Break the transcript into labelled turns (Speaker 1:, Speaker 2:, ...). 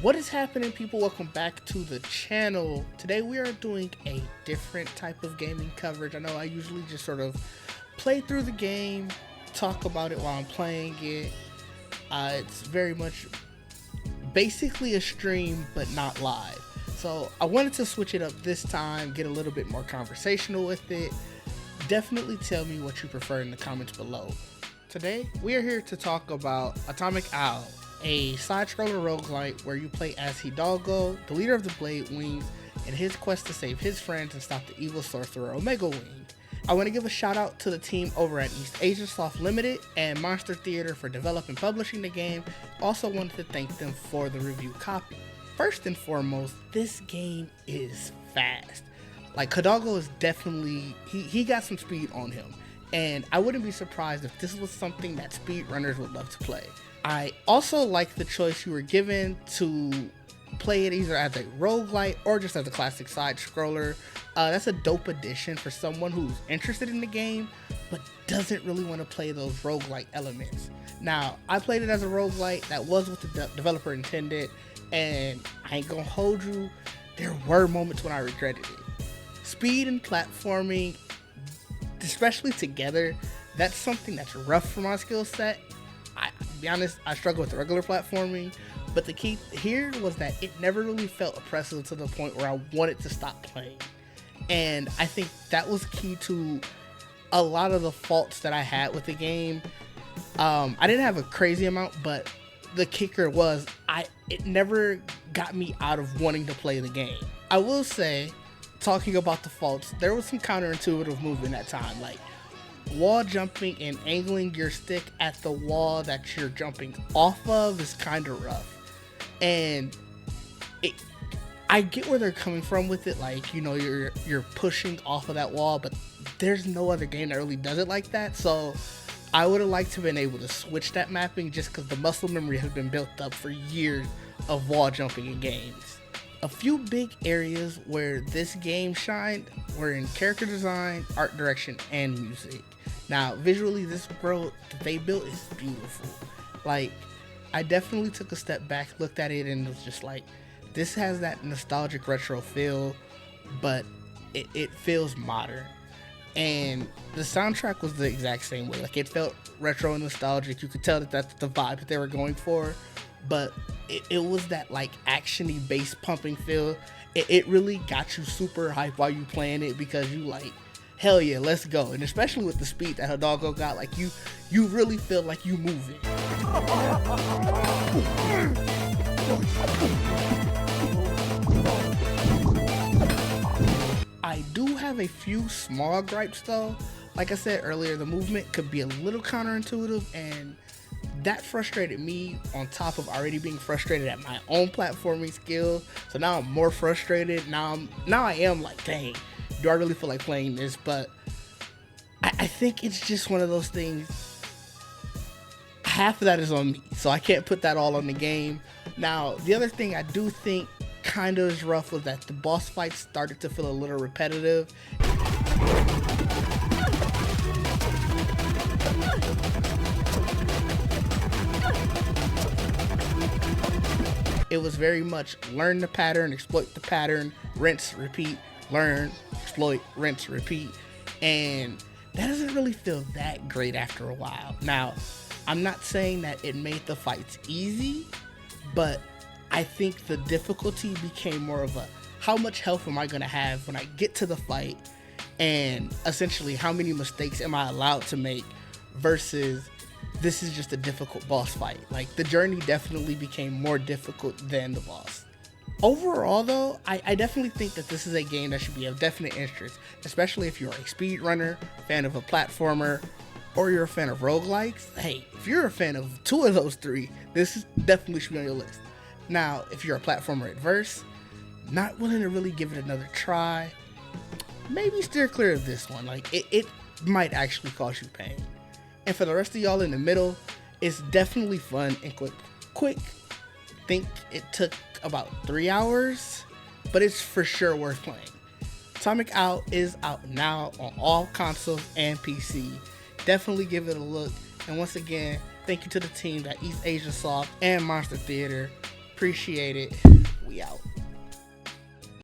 Speaker 1: What is happening, people? Welcome back to the channel. Today we are doing a different type of gaming coverage. I know I usually just sort of play through the game, talk about it while I'm playing it. It's very much basically a stream, but not live. So I wanted to switch it up this time, get a little bit more conversational with it. Definitely tell me what you prefer in the comments below. Today we are here to talk about Atomic Owl, a side-scroller roguelite where you play as Hidalgo, the leader of the Bladewings, in his quest to save his friends and stop the evil sorcerer Omega Wing. I want to give a shout out to the team over at East Asia Soft Limited and Monster Theater for developing and publishing the game. Also wanted to thank them for the review copy. First and foremost, this game is fast. Like, Hidalgo is definitely, he got some speed on him. And I wouldn't be surprised if this was something that speedrunners would love to play. I also like the choice you were given to play it either as a roguelite or just as a classic side scroller. That's a dope addition for someone who's interested in the game but doesn't really want to play those roguelite elements. Now, I played it as a roguelite. That was what the developer intended, and I ain't gonna hold you, there were moments when I regretted it. Speed and platforming, especially together, that's something that's rough for my skill set. To be honest, I struggle with the regular platforming, but the key here was that it never really felt oppressive to the point where I wanted to stop playing. And I think that was key to a lot of the faults that I had with the game. I didn't have a crazy amount, but the kicker was it never got me out of wanting to play the game. I will say, talking about the faults, there was some counterintuitive movement at time, like wall jumping and angling your stick at the wall that you're jumping off of is kind of rough. And I get where they're coming from with it, like, you know, you're pushing off of that wall, but there's no other game that really does it like that. So I would have liked to have been able to switch that mapping, just because the muscle memory has been built up for years of wall jumping in games. A few big areas where this game shined were in character design, art direction, and music. Now, visually, this world that they built is beautiful. Like, I definitely took a step back, looked at it, and was just like, this has that nostalgic retro feel, but it feels modern. And the soundtrack was the exact same way. Like, it felt retro and nostalgic. You could tell that that's the vibe that they were going for, but it was that, like, action-y bass pumping feel. It really got you super hyped while you playing it, because you like, hell yeah, let's go. And especially with the speed that Hidalgo got, like, you really feel like you moving. I do have a few small gripes though. Like I said earlier, the movement could be a little counterintuitive, and that frustrated me on top of already being frustrated at my own platforming skill. So now I'm more frustrated. Now I am like, dang, do I really feel like playing this? But I think it's just one of those things. Half of that is on me, so I can't put that all on the game. Now, the other thing I do think kind of is rough was that the boss fights started to feel a little repetitive. It was very much learn the pattern, exploit the pattern, rinse, repeat, learn, exploit, rinse, repeat. And that doesn't really feel that great after a while. Now, I'm not saying that it made the fights easy, but I think the difficulty became more of a, how much health am I going to have when I get to the fight, and essentially how many mistakes am I allowed to make, versus this is just a difficult boss fight. Like, the journey definitely became more difficult than the boss. Overall though, I definitely think that this is a game that should be of definite interest, especially if you're a speedrunner, fan of a platformer, or you're a fan of roguelikes. Hey, if you're a fan of two of those three, this definitely should be on your list. Now, if you're a platformer adverse, not willing to really give it another try, maybe steer clear of this one. Like, it might actually cause you pain. And for the rest of y'all in the middle, it's definitely fun and quick. Think it took about 3 hours, but it's for sure worth playing. Atomic Owl is out now on all consoles and PC. Definitely give it a look. And once again, thank you to the team at East Asia Soft and Monster Theater. Appreciate it. We out.